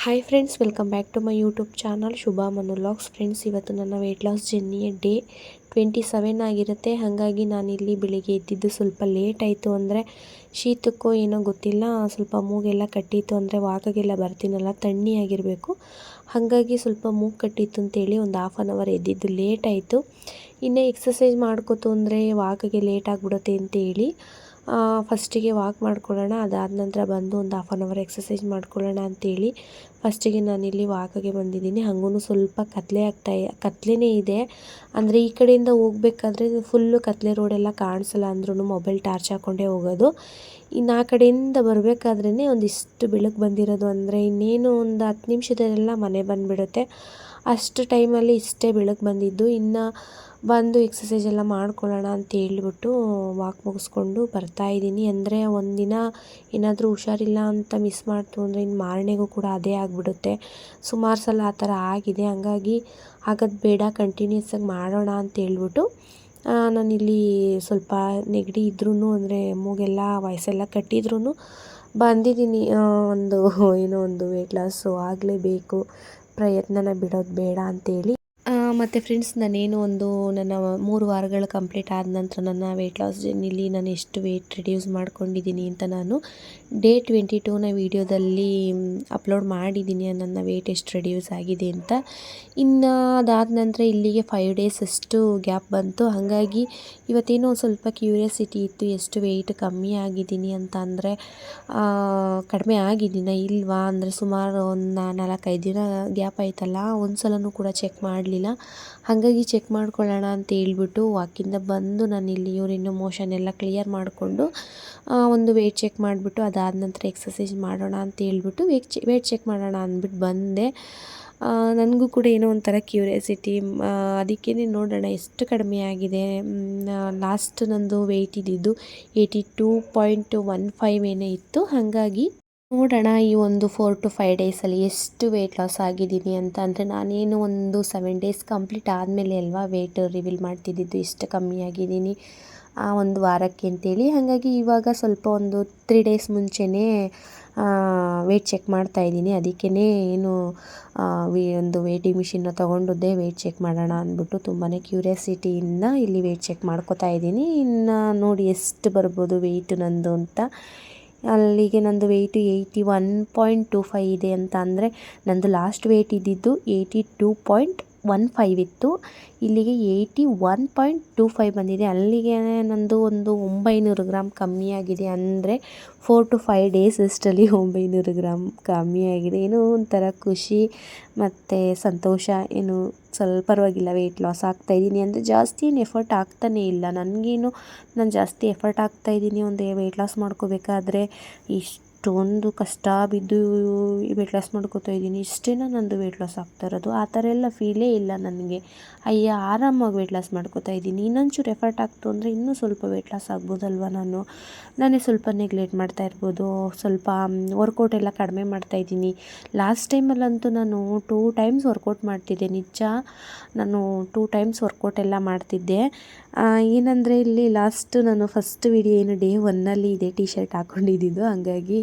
Hi friends, welcome back to my YouTube channel Shubha Manu vlogs. Friends, ಇವತ್ತು ನನ್ನ weight loss ಜರ್ನಿಯ day 27 ಆಗಿರುತ್ತೆ. ಹಾಗಾಗಿ ನಾನಿಲ್ಲಿ ಬೆಳಿಗ್ಗೆ ಎದ್ದಿದ್ದು ಸ್ವಲ್ಪ ಲೇಟ್ ಆಯಿತು. ಅಂದರೆ ಶೀತಕ್ಕೋ ಏನೋ ಗೊತ್ತಿಲ್ಲ, ಸ್ವಲ್ಪ ಮೂಗೆಲ್ಲ ಕಟ್ಟಿತ್ತು. ಅಂದರೆ ವಾಕಿಗೆಲ್ಲ ಬರ್ತೀನಲ್ಲ, ತಣ್ಣಿ ಆಗಿರಬೇಕು. ಹಾಗಾಗಿ ಸ್ವಲ್ಪ ಮೂಗು ಕಟ್ಟಿತ್ತು ಅಂತೇಳಿ ಒಂದು ಹಾಫ್ ಆನ್ ಅವರ್ ಎದ್ದಿದ್ದು ಲೇಟ್ ಆಯಿತು. ಇನ್ನೇ ಎಕ್ಸಸೈಸ್ ಮಾಡ್ಕೋತು ಅಂದರೆ ವಾಕಿಗೆ ಲೇಟ್ ಆಗಿಬಿಡುತ್ತೆ ಅಂತೇಳಿ ಫಸ್ಟಿಗೆ ವಾಕ್ ಮಾಡ್ಕೊಳ್ಳೋಣ, ಅದಾದ ನಂತರ ಬಂದು ಒಂದು ಹಾಫ್ ಆನ್ ಅವರ್ ಎಕ್ಸಸೈಸ್ ಮಾಡ್ಕೊಳ್ಳೋಣ ಅಂತೇಳಿ ಫಸ್ಟಿಗೆ ನಾನಿಲ್ಲಿ ವಾಕಿಗೆ ಬಂದಿದ್ದೀನಿ. ಹಾಗೂ ಸ್ವಲ್ಪ ಕತ್ಲೆನೇ ಇದೆ. ಅಂದರೆ ಈ ಕಡೆಯಿಂದ ಹೋಗ್ಬೇಕಾದ್ರೆ ಫುಲ್ಲು ಕತ್ಲೆ ರೋಡೆಲ್ಲ ಕಾಣಿಸಲ್ಲ ಅಂದ್ರೂ ಮೊಬೈಲ್ ಟಾರ್ಚ್ ಹಾಕ್ಕೊಂಡೇ ಹೋಗೋದು. ಇನ್ನು ಆ ಕಡೆಯಿಂದ ಬರಬೇಕಾದ್ರೇ ಒಂದಿಷ್ಟು ಬೆಳಕು ಬಂದಿರೋದು. ಅಂದರೆ ಇನ್ನೇನು ಒಂದು 10 ನಿಮಿಷದಲ್ಲೆಲ್ಲ ಮನೆ ಬಂದುಬಿಡುತ್ತೆ. ಅಷ್ಟು ಟೈಮಲ್ಲಿ ಇಷ್ಟೇ ಬೆಳಕು ಬಂದಿದ್ದು. ಇನ್ನು ಬಂದು ಎಕ್ಸಸೈಸ್ ಎಲ್ಲ ಮಾಡ್ಕೊಳ್ಳೋಣ ಅಂತ ಹೇಳ್ಬಿಟ್ಟು ವಾಕ್ ಮುಗಿಸ್ಕೊಂಡು ಬರ್ತಾಯಿದ್ದೀನಿ. ಅಂದರೆ ಒಂದಿನ ಏನಾದರೂ ಹುಷಾರಿಲ್ಲ ಅಂತ ಮಿಸ್ ಮಾಡ್ತು ಅಂದರೆ ಇನ್ನು ಮಾರನೆಗೂ ಕೂಡ ಅದೇ ಆಗಿಬಿಡುತ್ತೆ. ಸುಮಾರು ಸಲ ಆ ಥರ ಆಗಿದೆ. ಹಂಗಾಗಿ ಆಗೋದು ಬೇಡ, ಕಂಟಿನ್ಯೂಸ್ ಆಗಿ ಮಾಡೋಣ ಅಂತ ಹೇಳ್ಬಿಟ್ಟು ನಾನಿಲ್ಲಿ ಸ್ವಲ್ಪ ನೆಗಡಿ ಇದ್ರೂ, ಅಂದರೆ ಮೂಗೆಲ್ಲ ವಯಸ್ಸೆಲ್ಲ ಕಟ್ಟಿದ್ರೂ ಬಂದಿದ್ದೀನಿ. ಏನೋ ಒಂದು ವೆಯ್ಟ್ ಲಾಸು ಆಗಲೇಬೇಕು, ಪ್ರಯತ್ನನ ಬಿಡೋದು ಬೇಡ ಅಂತೇಳಿ. ಮತ್ತು ಫ್ರೆಂಡ್ಸ್, ನನ್ನ 3 ವಾರಗಳು ಕಂಪ್ಲೀಟ್ ಆದ ನಂತರ ನನ್ನ ವೆಯ್ಟ್ ಲಾಸ್ ಜರ್ನಿಲಿ ನಾನು ಎಷ್ಟು ವೆಯ್ಟ್ ರಿಡ್ಯೂಸ್ ಮಾಡ್ಕೊಂಡಿದ್ದೀನಿ ಅಂತ ನಾನು ಡೇ 22ನ ವೀಡಿಯೋದಲ್ಲಿ ಅಪ್ಲೋಡ್ ಮಾಡಿದ್ದೀನಿ, ನನ್ನ ವೆಯ್ಟ್ ಎಷ್ಟು ರಿಡ್ಯೂಸ್ ಆಗಿದೆ ಅಂತ. ಇನ್ನು ಅದಾದ ನಂತರ ಇಲ್ಲಿಗೆ 5 ಡೇಸ್ ಅಷ್ಟು ಗ್ಯಾಪ್ ಬಂತು. ಹಾಗಾಗಿ ಇವತ್ತೇನೋ ಸ್ವಲ್ಪ ಕ್ಯೂರಿಯಾಸಿಟಿ ಇತ್ತು, ಎಷ್ಟು ವೆಯ್ಟ್ ಕಮ್ಮಿ ಆಗಿದ್ದೀನಿ ಅಂತ. ಅಂದರೆ ಕಡಿಮೆ ಆಗಿದ್ದೀನ ಇಲ್ವಾ, ಅಂದರೆ ಸುಮಾರು ಒಂದು 4-5 ದಿನ ಗ್ಯಾಪ್ ಆಯ್ತಲ್ಲ, ಒಂದು ಸಲನೂ ಕೂಡ ಚೆಕ್ ಮಾಡಲಿಲ್ಲ. ಹಾಗಾಗಿ ಚೆಕ್ ಮಾಡ್ಕೊಳ್ಳೋಣ ಅಂತ ಹೇಳ್ಬಿಟ್ಟು ವಾಕಿಂದ ಬಂದು ನಾನಿಲ್ಲಿ ಯೂರಿನ್ ಮೋಷನ್ ಎಲ್ಲ ಕ್ಲಿಯರ್ ಮಾಡಿಕೊಂಡು ಒಂದು ವೆಯ್ಟ್ ಚೆಕ್ ಮಾಡಿಬಿಟ್ಟು ಅದಾದ ನಂತರ ಎಕ್ಸಸೈಸ್ ಮಾಡೋಣ ಅಂತ ಹೇಳ್ಬಿಟ್ಟು ವೆಯ್ಟ್ ಚೆಕ್ ಮಾಡೋಣ ಅಂದ್ಬಿಟ್ಟು ಬಂದೆ. ನನಗೂ ಕೂಡ ಏನೋ ಒಂಥರ ಕ್ಯೂರಿಯಾಸಿಟಿ, ಅದಕ್ಕೇ ನೋಡೋಣ ಎಷ್ಟು ಕಡಿಮೆ ಆಗಿದೆ. ಲಾಸ್ಟ್ ನಂದು ವೆಯ್ಟ್ ಇದ್ದಿದ್ದು 82.15 ಏನೋ ಇತ್ತು. ಹಾಗಾಗಿ ನೋಡೋಣ ಈ ಒಂದು 4 to 5 ಡೇಸಲ್ಲಿ ಎಷ್ಟು ವೆಯ್ಟ್ ಲಾಸ್ ಆಗಿದ್ದೀನಿ ಅಂತ. ಅಂದರೆ ನಾನೇನು ಒಂದು 7 ಡೇಸ್ ಕಂಪ್ಲೀಟ್ ಆದಮೇಲೆ ಅಲ್ವಾ ವೆಯ್ಟ್ ರಿವೀಲ್ ಮಾಡ್ತಿದ್ದಿದ್ದು ಎಷ್ಟು ಕಮ್ಮಿ ಆಗಿದ್ದೀನಿ ಆ ಒಂದು ವಾರಕ್ಕೆ ಅಂತೇಳಿ. ಹಾಗಾಗಿ ಇವಾಗ ಸ್ವಲ್ಪ ಒಂದು 3 ಡೇಸ್ ಮುಂಚೆನೇ ವೆಯ್ಟ್ ಚೆಕ್ ಮಾಡ್ತಾಯಿದ್ದೀನಿ. ಅದಕ್ಕೇ ಏನು ಒಂದು ವೇಟಿಂಗ್ ಮಿಷಿನ್ನ ತೊಗೊಂಡಿದ್ದೆ ವೆಯ್ಟ್ ಚೆಕ್ ಮಾಡೋಣ ಅಂದ್ಬಿಟ್ಟು ತುಂಬಾ ಕ್ಯೂರಿಯಾಸಿಟಿಯಿಂದ ಇಲ್ಲಿ ವೆಯ್ಟ್ ಚೆಕ್ ಮಾಡ್ಕೋತಾ ಇದ್ದೀನಿ. ಇನ್ನು ನೋಡಿ ಎಷ್ಟು ಬರ್ಬೋದು ವೆಯ್ಟ್ ನಂದು ಅಂತ. ಅಲ್ಲಿಗೆ ನಂದು ವೆಯ್ಟು 81.25 ಇದೆ ಅಂತ. ಅಂದರೆ ನಂದು ಲಾಸ್ಟ್ ವೆಯ್ಟ್ ಇದ್ದಿದ್ದು 82.15 ಇತ್ತು. ಇಲ್ಲಿಗೆ 81.25 ಬಂದಿದೆ. ಅಲ್ಲಿಗೆ ನಂದು ಒಂದು 900 ಗ್ರಾಮ್ ಕಮ್ಮಿ ಆಗಿದೆ. ಅಂದರೆ 4 to 5 ಡೇಸ್ ಅಷ್ಟರಲ್ಲಿ 900 ಗ್ರಾಮ್ ಕಮ್ಮಿ ಆಗಿದೆ. ಏನೋ ಒಂಥರ ಖುಷಿ ಮತ್ತು ಸಂತೋಷ. ಏನು ಸ್ವಲ್ಪ ಪರವಾಗಿಲ್ಲ, ವೆಯ್ಟ್ ಲಾಸ್ ಆಗ್ತಾಯಿದ್ದೀನಿ. ಅಂದರೆ ಜಾಸ್ತಿ ಏನು ಎಫರ್ಟ್ ಆಗ್ತಾನೇ ಇಲ್ಲ ನನಗೇನು. ನಾನು ಜಾಸ್ತಿ ಎಫರ್ಟ್ ಆಗ್ತಾಯಿದ್ದೀನಿ ಒಂದು ವೆಯ್ಟ್ ಲಾಸ್ ಮಾಡ್ಕೋಬೇಕಾದ್ರೆ. ಇಷ್ಟೊಂದು ಕಷ್ಟ ಬಿದ್ದು ವೆಯ್ಟ್ ಲಾಸ್ ಮಾಡ್ಕೋತಾ ಇದ್ದೀನಿ, ಇಷ್ಟೇನ ನಂದು ವೆಯ್ಟ್ ಲಾಸ್ ಆಗ್ತಾ ಇರೋದು ಆ ಥರ ಎಲ್ಲ ಫೀಲೇ ಇಲ್ಲ ನನಗೆ. ಅಯ್ಯ, ಆರಾಮಾಗಿ ವೆಯ್ಟ್ ಲಾಸ್ ಮಾಡ್ಕೋತಾ ಇದ್ದೀನಿ. ಇನ್ನೊಂಚೂರು ಎಫರ್ಟ್ ಆಗ್ತು ಅಂದರೆ ಇನ್ನೂ ಸ್ವಲ್ಪ ವೆಯ್ಟ್ ಲಾಸ್ ಆಗ್ಬೋದಲ್ವ. ನಾನೇ ಸ್ವಲ್ಪ ನೆಗ್ಲೆಕ್ಟ್ ಮಾಡ್ತಾ ಇರ್ಬೋದು. ಸ್ವಲ್ಪ ವರ್ಕೌಟ್ ಎಲ್ಲ ಕಡಿಮೆ ಮಾಡ್ತಾಯಿದ್ದೀನಿ. ಲಾಸ್ಟ್ ಟೈಮಲ್ಲಂತೂ ನಾನು 2 ಟೈಮ್ಸ್ ವರ್ಕೌಟ್ ಮಾಡ್ತಿದ್ದೆ. ನಿಜ, ನಾನು 2 ಟೈಮ್ಸ್ ವರ್ಕೌಟ್ ಎಲ್ಲ ಮಾಡ್ತಿದ್ದೆ. ಏನಂದರೆ ಇಲ್ಲಿ ಲಾಸ್ಟ್ ನಾನು ಫಸ್ಟ್ ವಿಡಿಯೋ ಏನು ಡೇ 1ನಲ್ಲಿ ಇದೇ ಟಿ ಶರ್ಟ್ ಹಾಕ್ಕೊಂಡಿದ್ದು. ಹಾಗಾಗಿ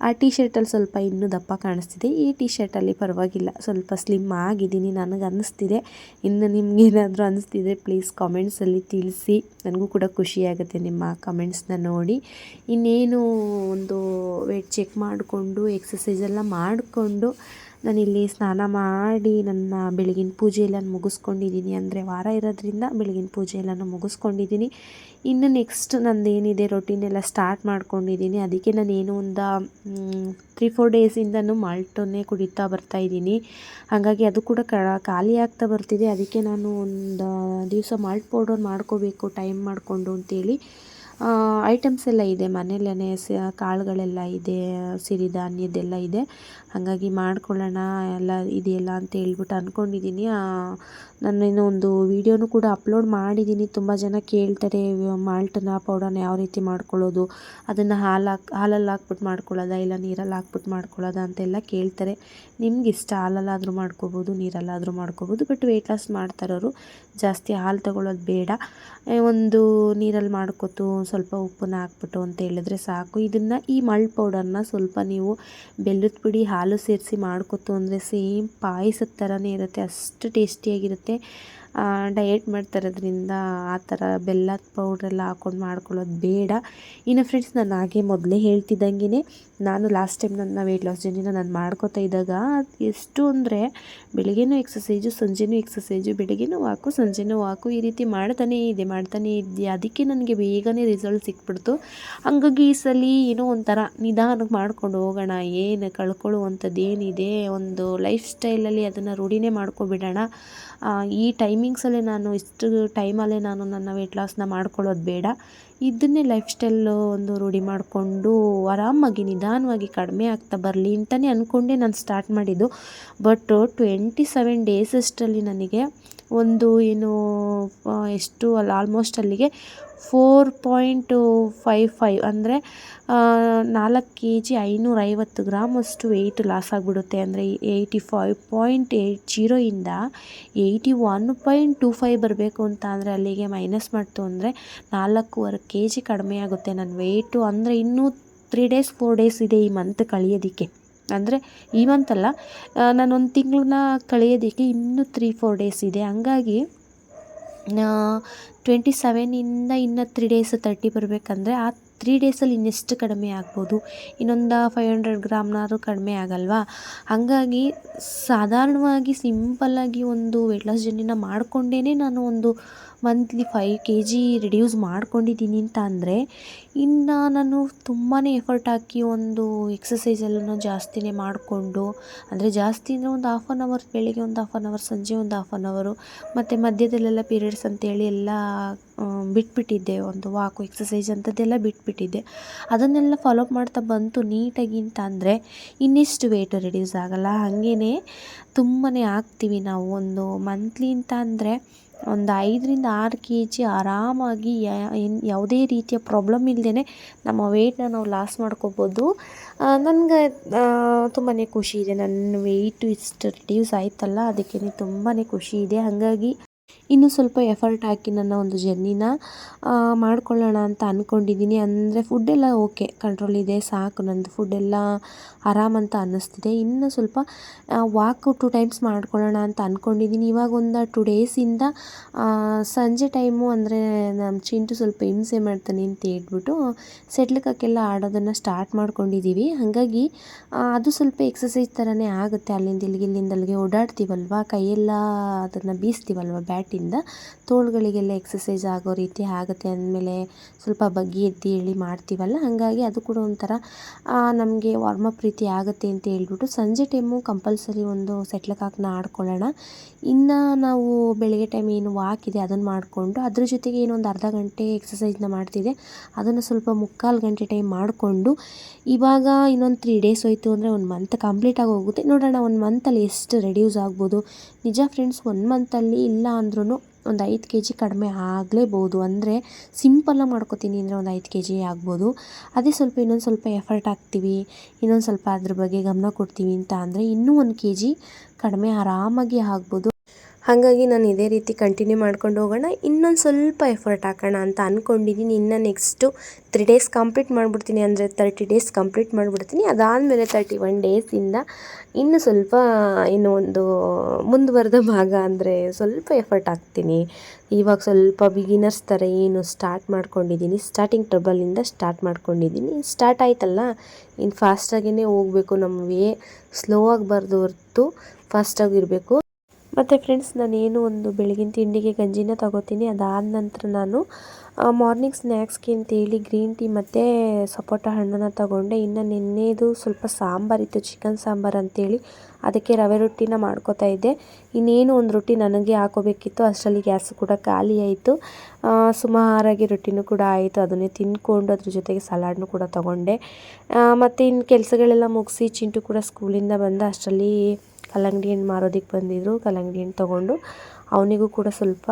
ಆ ಟಿ ಶರ್ಟಲ್ಲಿ ಸ್ವಲ್ಪ ಇನ್ನೂ ದಪ್ಪ ಕಾಣಿಸ್ತಿದೆ. ಈ ಟಿ ಶರ್ಟಲ್ಲಿ ಪರವಾಗಿಲ್ಲ, ಸ್ವಲ್ಪ ಸ್ಲಿಮ್ ಆಗಿದ್ದೀನಿ ನನಗೆ ಅನ್ನಿಸ್ತಿದೆ. ಇನ್ನು ನಿಮಗೇನಾದರೂ ಅನ್ನಿಸ್ತಿದ್ರೆ ಪ್ಲೀಸ್ ಕಾಮೆಂಟ್ಸಲ್ಲಿ ತಿಳಿಸಿ, ನನಗೂ ಕೂಡ ಖುಷಿಯಾಗುತ್ತೆ ನಿಮ್ಮ ಕಮೆಂಟ್ಸ್ನ ನೋಡಿ. ಇನ್ನೇನು ಒಂದು ವೆಯ್ಟ್ ಚೆಕ್ ಮಾಡಿಕೊಂಡು ಎಕ್ಸಸೈಸ್ ಎಲ್ಲ ಮಾಡಿಕೊಂಡು ನಾನಿಲ್ಲಿ ಸ್ನಾನ ಮಾಡಿ ನನ್ನ ಬೆಳಗಿನ ಪೂಜೆ ಎಲ್ಲ ಮುಗಿಸ್ಕೊಂಡಿದ್ದೀನಿ. ಅಂದರೆ ವಾರ ಇರೋದ್ರಿಂದ ಬೆಳಗಿನ ಪೂಜೆ ಎಲ್ಲನೂ ಮುಗಿಸ್ಕೊಂಡಿದ್ದೀನಿ. ಇನ್ನು ನೆಕ್ಸ್ಟ್ ನಂದೇನಿದೆ ರೊಟೀನ್ ಎಲ್ಲ ಸ್ಟಾರ್ಟ್ ಮಾಡ್ಕೊಂಡಿದ್ದೀನಿ. ಅದಕ್ಕೆ ನಾನೇನು ಒಂದು 3-4 ಡೇಸಿಂದನೂ ಮಾಲ್ಟನ್ನೇ ಕುಡಿತಾ ಬರ್ತಾಯಿದ್ದೀನಿ. ಹಾಗಾಗಿ ಅದು ಕೂಡ ಖಾಲಿ ಆಗ್ತಾ ಬರ್ತಿದೆ. ಅದಕ್ಕೆ ನಾನು ಒಂದು ದಿವಸ ಮಾಲ್ಟ್ ಪೌಡರ್ ಮಾಡ್ಕೋಬೇಕು ಟೈಮ್ ಮಾಡಿಕೊಂಡು ಅಂತೇಳಿ. ಐಟಮ್ಸ್ ಎಲ್ಲ ಇದೆ ಮನೆಯಲ್ಲೇ, ಕಾಳುಗಳೆಲ್ಲ ಇದೆ, ಸಿರಿಧಾನ್ಯದ್ದೆಲ್ಲ ಇದೆ. ಹಾಗಾಗಿ ಮಾಡ್ಕೊಳ್ಳೋಣ ಎಲ್ಲ ಇದೆಯಲ್ಲ ಅಂತ ಹೇಳ್ಬಿಟ್ಟು ಅಂದ್ಕೊಂಡಿದ್ದೀನಿ. ನಾನೇನೋ ಒಂದು ವೀಡಿಯೋನೂ ಕೂಡ ಅಪ್ಲೋಡ್ ಮಾಡಿದ್ದೀನಿ. ತುಂಬ ಜನ ಕೇಳ್ತಾರೆ ಮಾಲ್ಟನ್ನ ಪೌಡರ್ನ ಯಾವ ರೀತಿ ಮಾಡ್ಕೊಳ್ಳೋದು, ಅದನ್ನು ಹಾಲಲ್ಲಿ ಹಾಕ್ಬಿಟ್ಟು ಮಾಡ್ಕೊಳ್ಳೋದಾ ಇಲ್ಲ ನೀರಲ್ಲಿ ಹಾಕ್ಬಿಟ್ಟು ಮಾಡ್ಕೊಳ್ಳೋದಾ ಅಂತೆಲ್ಲ ಕೇಳ್ತಾರೆ. ನಿಮ್ಗೆ ಇಷ್ಟ, ಹಾಲಲ್ಲಾದರೂ ಮಾಡ್ಕೋಬೋದು, ನೀರಲ್ಲಾದರೂ ಮಾಡ್ಕೋಬೋದು. ಬಟ್ ವೆಯ್ಟ್ ಲಾಸ್ ಮಾಡ್ತಾರೋರು ಜಾಸ್ತಿ ಹಾಲು ತಗೊಳ್ಳೋದು ಬೇಡ, ಒಂದು ನೀರಲ್ಲಿ ಮಾಡ್ಕೊತು ಸ್ವಲ್ಪ ಉಪ್ಪನ್ನ ಹಾಕ್ಬಿಟ್ಟು ಅಂತ ಹೇಳಿದ್ರೆ ಸಾಕು. ಇದನ್ನು ಈ ಮಲ್ಟ್ ಪೌಡರ್ನ ಸ್ವಲ್ಪ ನೀವು ಬೆಲ್ಲದ ಪುಡಿ ಹಾಲು ಸೇರಿಸಿ ಮಾಡ್ಕೊತು ಅಂದರೆ ಸೇಮ್ ಪಾಯಸದ ಥರನೇ ಇರುತ್ತೆ, ಅಷ್ಟು ಟೇಸ್ಟಿಯಾಗಿರುತ್ತೆ. ಡಯಟ್ ಮಾಡ್ತಾರೋದ್ರಿಂದ ಆ ಥರ ಬೆಲ್ಲದ ಪೌಡ್ರೆಲ್ಲ ಹಾಕ್ಕೊಂಡು ಮಾಡ್ಕೊಳ್ಳೋದು ಬೇಡ. ಇನ್ನು ಫ್ರೆಂಡ್ಸ್, ನಾನು ಹಾಗೆ ಮೊದಲೇ ಹೇಳ್ತಿದ್ದಂಗೆ ನಾನು ಲಾಸ್ಟ್ ಟೈಮ್ ನನ್ನ ವೆಯ್ಟ್ ಲಾಸ್ ಜರ್ನಿನ ನಾನು ಮಾಡ್ಕೋತಾ ಇದ್ದಾಗ ಎಷ್ಟು ಅಂದರೆ ಬೆಳಗ್ಗೆನೂ ಎಕ್ಸಸೈಜು, ಸಂಜೆನೂ ಎಕ್ಸಸೈಜು, ಬೆಳಗ್ಗೆನೂ ವಾಕು, ಸಂಜೆನೂ ವಾಕು, ಈ ರೀತಿ ಮಾಡ್ತಾನೇ ಇದ್ದೆ. ಅದಕ್ಕೆ ನನಗೆ ಬೇಗನೆ ರಿಸಲ್ಟ್ ಸಿಕ್ಬಿಡ್ತು. ಹಂಗಾಗಿ ಈ ಸಲ ಏನೋ ಒಂಥರ ನಿಧಾನಕ್ಕೆ ಮಾಡ್ಕೊಂಡು ಹೋಗೋಣ, ಏನು ಕಳ್ಕೊಳ್ಳುವಂಥದ್ದು ಏನಿದೆ, ಒಂದು ಲೈಫ್ ಸ್ಟೈಲಲ್ಲಿ ಅದನ್ನು ರೂಢಿನೇ ಮಾಡ್ಕೊಬಿಡೋಣ. ಈ ಟೈಮಿಂಗ್ಸಲ್ಲೇ ನಾನು ಇಷ್ಟು ಟೈಮಲ್ಲೇ ನಾನು ನನ್ನ ವೆಯ್ಟ್ ಲಾಸ್ನ ಮಾಡ್ಕೊಳ್ಳೋದು ಬೇಡ, ಇದನ್ನೇ ಲೈಫ್ ಸ್ಟೈಲು ಒಂದು ರೂಢಿ ಮಾಡಿಕೊಂಡು ಆರಾಮಾಗಿ ನಿಧಾನವಾಗಿ ಕಡಿಮೆ ಆಗ್ತಾ ಬರಲಿ ಅಂತಲೇ ಅಂದ್ಕೊಂಡೆ ನಾನು ಸ್ಟಾರ್ಟ್ ಮಾಡಿದ್ದು. ಬಟ್ 27 ಡೇಸ್ ಅಷ್ಟರಲ್ಲಿ ನನಗೆ ಒಂದು ಎಷ್ಟು ಆಲ್ಮೋಸ್ಟ್ ಅಲ್ಲಿಗೆ 4.55 ಅಂದರೆ 4 kg 550 ಗ್ರಾಮ್ ಅಷ್ಟು ವೆಯ್ಟ್ ಲಾಸ್ ಆಗಿಬಿಡುತ್ತೆ. ಅಂದರೆ 85.80 ಇಂದ 81.25 ಬರಬೇಕು ಅಂತ ಅಂದರೆ ಅಲ್ಲಿಗೆ ಮೈನಸ್ ಮಾಡ್ತು ಅಂದರೆ 4.25 kg ಕಡಿಮೆ ಆಗುತ್ತೆ ನನ್ನ ವೆಯ್ಟು. ಅಂದರೆ ಇನ್ನೂ 3 ಡೇಸ್ 4 ಡೇಸ್ ಇದೆ ಈ ಮಂತ್ ಕಳಿಯೋದಕ್ಕೆ. ಅಂದರೆ ಈ ಮಂತಲ್ಲ, ನಾನೊಂದು ತಿಂಗಳನ್ನ ಕಳೆಯೋದಕ್ಕೆ ಇನ್ನೂ 3-4 ಡೇಸ್ ಇದೆ. ಹಂಗಾಗಿ 27ಇಂದ ಇನ್ನು 3 ಡೇಸ್ 30 ಬರಬೇಕಂದ್ರೆ ಆ 3 ಡೇಸಲ್ಲಿ ಇನ್ನೆಷ್ಟು ಕಡಿಮೆ ಆಗ್ಬೋದು, ಇನ್ನೊಂದು 500 ಗ್ರಾಮ್ನಾದ್ರು ಕಡಿಮೆ ಆಗಲ್ವಾ. ಹಾಗಾಗಿ ಸಾಧಾರಣವಾಗಿ ಸಿಂಪಲ್ಲಾಗಿ ಒಂದು ವೆಯ್ಟ್ ಲಾಸ್ ಜರ್ನಿನ ಮಾಡಿಕೊಂಡೇ ನಾನು ಒಂದು ಮಂತ್ಲಿ 5 kg ರಿಡ್ಯೂಸ್ ಮಾಡ್ಕೊಂಡಿದ್ದೀನಿ ಅಂತ ಅಂದರೆ, ಇನ್ನು ನಾನು ತುಂಬಾ ಎಫರ್ಟ್ ಹಾಕಿ ಒಂದು ಎಕ್ಸಸೈಸೆಲ್ಲನೂ ಜಾಸ್ತಿನೇ ಮಾಡಿಕೊಂಡು, ಅಂದರೆ ಜಾಸ್ತಿ ಅಂದರೆ ಒಂದು 1/2 ಅವರ್ ಬೆಳಗ್ಗೆ, ಒಂದು 1/2 ಅವರ್ ಸಂಜೆ, ಒಂದು 1/2 ಅವರು, ಮತ್ತು ಮಧ್ಯದಲ್ಲೆಲ್ಲ ಪೀರಿಯಡ್ಸ್ ಅಂತೇಳಿ ಎಲ್ಲ ಬಿಟ್ಬಿಟ್ಟಿದ್ದೆ. ಒಂದು ವಾಕು, ಎಕ್ಸಸೈಸ್ ಅಂಥದ್ದೆಲ್ಲ ಬಿಟ್ಬಿಟ್ಟಿದ್ದೆ. ಅದನ್ನೆಲ್ಲ ಫಾಲೋ ಅಪ್ ಮಾಡ್ತಾ ಬಂತು ನೀಟಾಗಿ ಅಂತ ಅಂದರೆ ಇನ್ನಿಷ್ಟು ವೆಯ್ಟ್ ರಿಡ್ಯೂಸ್ ಆಗೋಲ್ಲ. ಹಾಗೇ ತುಂಬಾ ಆಗ್ತೀವಿ ನಾವು. ಒಂದು ಮಂತ್ಲಿ ಅಂತ ಅಂದರೆ ಒಂದು 5-6 kg ಆರಾಮಾಗಿ ಯಾವುದೇ ರೀತಿಯ ಪ್ರಾಬ್ಲಮ್ ಇಲ್ಲದೇ ನಮ್ಮ ವೆಯ್ಟ್ನ ನಾವು ಲಾಸ್ ಮಾಡ್ಕೋಬೋದು. ನನಗೆ ತುಂಬಾ ಖುಷಿ ಇದೆ. ನನ್ನ ವೆಯ್ಟು ಇಷ್ಟು ರಿಡ್ಯೂಸ್ ಆಯ್ತಲ್ಲ, ಅದಕ್ಕೆ ತುಂಬಾ ಖುಷಿ ಇದೆ. ಹಾಗಾಗಿ ಇನ್ನೂ ಸ್ವಲ್ಪ ಎಫರ್ಟ್ ಹಾಕಿ ನನ್ನ ಒಂದು ಜರ್ನಿನ ಮಾಡ್ಕೊಳ್ಳೋಣ ಅಂತ ಅಂದ್ಕೊಂಡಿದ್ದೀನಿ. ಅಂದರೆ ಫುಡ್ಡೆಲ್ಲ ಓಕೆ, ಕಂಟ್ರೋಲ್ ಇದೆ, ಸಾಕು, ನಂದು ಫುಡ್ಡೆಲ್ಲ ಆರಾಮಂತ ಅನ್ನಿಸ್ತಿದೆ. ಇನ್ನು ಸ್ವಲ್ಪ ವಾಕ್ 2 ಟೈಮ್ಸ್ ಮಾಡ್ಕೊಳ್ಳೋಣ ಅಂತ ಅಂದ್ಕೊಂಡಿದ್ದೀನಿ. ಇವಾಗ ಒಂದು 2 ಡೇಸಿಂದ ಸಂಜೆ ಟೈಮು ಅಂದರೆ ನಮ್ಮ ಚಿಂಟು ಸ್ವಲ್ಪ ಹಿಂಸೆ ಮಾಡ್ತಾನೆ ಅಂತ ಹೇಳ್ಬಿಟ್ಟು ಸೆಟ್ಲ್ಕಾಕೆಲ್ಲ ಆಡೋದನ್ನು ಸ್ಟಾರ್ಟ್ ಮಾಡ್ಕೊಂಡಿದ್ದೀವಿ. ಹಾಗಾಗಿ ಅದು ಸ್ವಲ್ಪ ಎಕ್ಸಸೈಸ್ ಥರನೇ ಆಗುತ್ತೆ. ಅಲ್ಲಿಂದ ಇಲ್ಲಿಗೆ ಓಡಾಡ್ತೀವಲ್ವ, ಕೈಯೆಲ್ಲ ಅದನ್ನು ಬೀಸ್ತೀವಲ್ವ ಬ್ಯಾಟಿಂದ, ತೋಳುಗಳಿಗೆಲ್ಲ ಎಕ್ಸಸೈಸ್ ಆಗೋ ರೀತಿ ಆಗುತ್ತೆ. ಅಂದಮೇಲೆ ಸ್ವಲ್ಪ ಬಗ್ಗಿ ಎದ್ದು ಹೇಳಿ ಮಾಡ್ತೀವಲ್ಲ, ಹಾಗಾಗಿ ಅದು ಕೂಡ ಒಂಥರ ನಮಗೆ ವಾರ್ಮಪ್ ರೀತಿ ಆಗುತ್ತೆ ಅಂತ ಹೇಳ್ಬಿಟ್ಟು ಸಂಜೆ ಟೈಮು ಕಂಪಲ್ಸರಿ ಒಂದು ಸೆಟ್ಲ್ಕಾಕ್ನ ಆಡ್ಕೊಳ್ಳೋಣ. ಇನ್ನು ನಾವು ಬೆಳಗ್ಗೆ ಟೈಮ್ ಏನು ವಾಕ್ ಇದೆ ಅದನ್ನು ಮಾಡಿಕೊಂಡು ಅದ್ರ ಜೊತೆಗೆ ಏನೊಂದು ಅರ್ಧ ಗಂಟೆ ಎಕ್ಸಸೈಸ್ನ ಮಾಡ್ತಿದ್ದೆ, ಅದನ್ನು ಸ್ವಲ್ಪ 3/4 ಗಂಟೆ ಟೈಮ್ ಮಾಡಿಕೊಂಡು ಇವಾಗ ಇನ್ನೊಂದು 3 ಡೇಸ್ ಹೋಯಿತು ಅಂದರೆ 1 ಮಂತ್ ಕಂಪ್ಲೀಟಾಗಿ ಹೋಗುತ್ತೆ. ನೋಡೋಣ 1 ಮಂತಲ್ಲಿ ಎಷ್ಟು ರೆಡ್ಯೂಸ್ ಆಗ್ಬೋದು. ನಿಜ ಫ್ರೆಂಡ್ಸ್, 1 ಮಂತಲ್ಲಿ ಇಲ್ಲ ಅಂದ್ರೂ ಒಂದು 5 kg ಕಡಿಮೆ ಆಗಲೇಬೋದು. ಅಂದರೆ ಸಿಂಪಲ್ಲಾಗಿ ಮಾಡ್ಕೋತೀನಿ ಅಂದರೆ ಒಂದು 5 kg ಆಗ್ಬೋದು. ಅದೇ ಸ್ವಲ್ಪ ಇನ್ನೊಂದು ಸ್ವಲ್ಪ ಎಫರ್ಟ್ ಹಾಕ್ತೀವಿ, ಇನ್ನೊಂದು ಸ್ವಲ್ಪ ಅದ್ರ ಬಗ್ಗೆ ಗಮನ ಕೊಡ್ತೀವಿ ಅಂತ ಅಂದರೆ ಇನ್ನೂ 1 kg ಕಡಿಮೆ ಆರಾಮಾಗಿ ಆಗ್ಬೋದು. ಹಾಗಾಗಿ ನಾನು ಇದೇ ರೀತಿ ಕಂಟಿನ್ಯೂ ಮಾಡ್ಕೊಂಡು ಹೋಗೋಣ. ಇನ್ನೊಂದು ಸ್ವಲ್ಪ ಎಫರ್ಟ್ ಹಾಕೋಣ ಅಂತ ಅಂದ್ಕೊಂಡಿದ್ದೀನಿ. ಇನ್ನು ನೆಕ್ಸ್ಟು 3 ಡೇಸ್ ಕಂಪ್ಲೀಟ್ ಮಾಡಿಬಿಡ್ತೀನಿ, ಅಂದರೆ 30 ಡೇಸ್ ಕಂಪ್ಲೀಟ್ ಮಾಡಿಬಿಡ್ತೀನಿ. ಅದಾದಮೇಲೆ 31 ಡೇಸಿಂದ ಇನ್ನು ಸ್ವಲ್ಪ ಒಂದು ಮುಂದುವರೆದ ಭಾಗ ಅಂದರೆ ಸ್ವಲ್ಪ ಎಫರ್ಟ್ ಹಾಕ್ತೀನಿ. ಇವಾಗ ಸ್ವಲ್ಪ ಬಿಗಿನರ್ಸ್ ಥರ ಸ್ಟಾರ್ಟ್ ಮಾಡ್ಕೊಂಡಿದ್ದೀನಿ, ಸ್ಟಾರ್ಟಿಂಗ್ ಟ್ರಬಲಿಂದ ಸ್ಟಾರ್ಟ್ ಮಾಡ್ಕೊಂಡಿದ್ದೀನಿ. ಸ್ಟಾರ್ಟ್ ಆಯ್ತಲ್ಲ, ಇನ್ನು ಫಾಸ್ಟಾಗೇ ಹೋಗಬೇಕು. ನಮಗೆ ಸ್ಲೋ ಆಗಬಾರ್ದು ಹೊರತು ಫಾಸ್ಟಾಗಿರಬೇಕು. ಮತ್ತು ಫ್ರೆಂಡ್ಸ್, ನಾನೇನು ಒಂದು ಬೆಳಗಿನ ತಿಂಡಿಗೆ ಗಂಜಿನ ತಗೋತೀನಿ. ಅದಾದ ನಂತರ ನಾನು ಮಾರ್ನಿಂಗ್ ಸ್ನ್ಯಾಕ್ಸ್ಗೆ ಅಂತೇಳಿ ಗ್ರೀನ್ ಟೀ ಮತ್ತು ಸಪೋಟ ಹಣ್ಣನ್ನು ತಗೊಂಡೆ. ಇನ್ನು ನೆನ್ನೆದು ಸ್ವಲ್ಪ ಸಾಂಬಾರಿತ್ತು, ಚಿಕನ್ ಸಾಂಬಾರು ಅಂತೇಳಿ ಅದಕ್ಕೆ ರವೆ ರೊಟ್ಟಿನ ಮಾಡ್ಕೋತಾ ಇದ್ದೆ. ಇನ್ನೇನು ಒಂದು ರೊಟ್ಟಿ ನನಗೆ ಹಾಕೋಬೇಕಿತ್ತು, ಅಷ್ಟರಲ್ಲಿ ಗ್ಯಾಸ್ ಕೂಡ ಖಾಲಿ ಆಯಿತು. ಸುಮಾರಾಗಿ ರೊಟ್ಟಿನೂ ಕೂಡ ಆಯಿತು, ಅದನ್ನೇ ತಿಂದ್ಕೊಂಡು ಅದ್ರ ಜೊತೆಗೆ ಸಲಾಡ್ನೂ ಕೂಡ ತೊಗೊಂಡೆ. ಮತ್ತು ಇನ್ನು ಕೆಲಸಗಳೆಲ್ಲ ಮುಗಿಸಿ ಚಿಂಟು ಕೂಡ ಸ್ಕೂಲಿಂದ ಬಂದ ಅಷ್ಟರಲ್ಲಿ ಕಲ್ಲಂಗಡಿ ಹಣ್ಣು ಮಾರೋದಕ್ಕೆ ಬಂದಿದ್ದರು. ಕಲ್ಲಂಗಡಿ ಹಣ್ಣು ತೊಗೊಂಡು ಅವನಿಗೂ ಕೂಡ ಸ್ವಲ್ಪ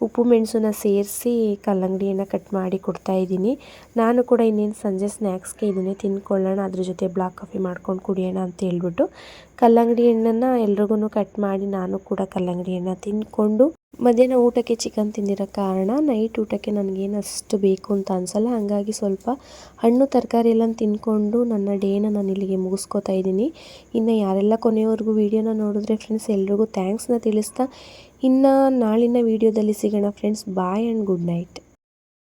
ಉಪ್ಪು ಮೆಣಸನ್ನ ಸೇರಿಸಿ ಕಲ್ಲಂಗಡಿ ಹಣ್ಣು ಕಟ್ ಮಾಡಿ ಕೊಡ್ತಾಯಿದ್ದೀನಿ. ನಾನು ಕೂಡ ಇನ್ನೇನು ಸಂಜೆ ಸ್ನ್ಯಾಕ್ಸ್ಗೆ ಇದನ್ನೇ ತಿಂದ್ಕೊಳ್ಳೋಣ, ಅದ್ರ ಜೊತೆ ಬ್ಲಾಕ್ ಕಾಫಿ ಮಾಡ್ಕೊಂಡು ಕುಡಿಯೋಣ ಅಂತ ಹೇಳ್ಬಿಟ್ಟು ಕಲ್ಲಂಗಡಿ ಹಣ್ಣನ್ನು ಎಲ್ರಿಗೂ ಕಟ್ ಮಾಡಿ ನಾನು ಕೂಡ ಕಲ್ಲಂಗಡಿ ಹಣ್ಣು ತಿಂದ್ಕೊಂಡು ಮಧ್ಯಾಹ್ನ ಊಟಕ್ಕೆ ಚಿಕನ್ ತಿಂದಿರೋ ಕಾರಣ ನೈಟ್ ಊಟಕ್ಕೆ ನನಗೇನು ಅಷ್ಟು ಬೇಕು ಅಂತ ಅನಿಸಲ್ಲ. ಹಾಗಾಗಿ ಸ್ವಲ್ಪ ಹಣ್ಣು ತರಕಾರಿ ಎಲ್ಲ ತಿಂದ್ಕೊಂಡು ನನ್ನ ಡೇನ ನಾನು ಇಲ್ಲಿಗೆ ಮುಗಿಸ್ಕೊತಾ ಇದ್ದೀನಿ. ಇನ್ನು ಯಾರೆಲ್ಲ ಕೊನೆಯವರೆಗೂ ವೀಡಿಯೋನ ನೋಡಿದ್ರೆ ಫ್ರೆಂಡ್ಸ್ ಎಲ್ರಿಗೂ ಥ್ಯಾಂಕ್ಸ್ನ ತಿಳಿಸ್ತಾ ಇನ್ನು ನಾಳಿನ ವೀಡಿಯೋದಲ್ಲಿ ಸಿಗೋಣ friends. Bye and good night.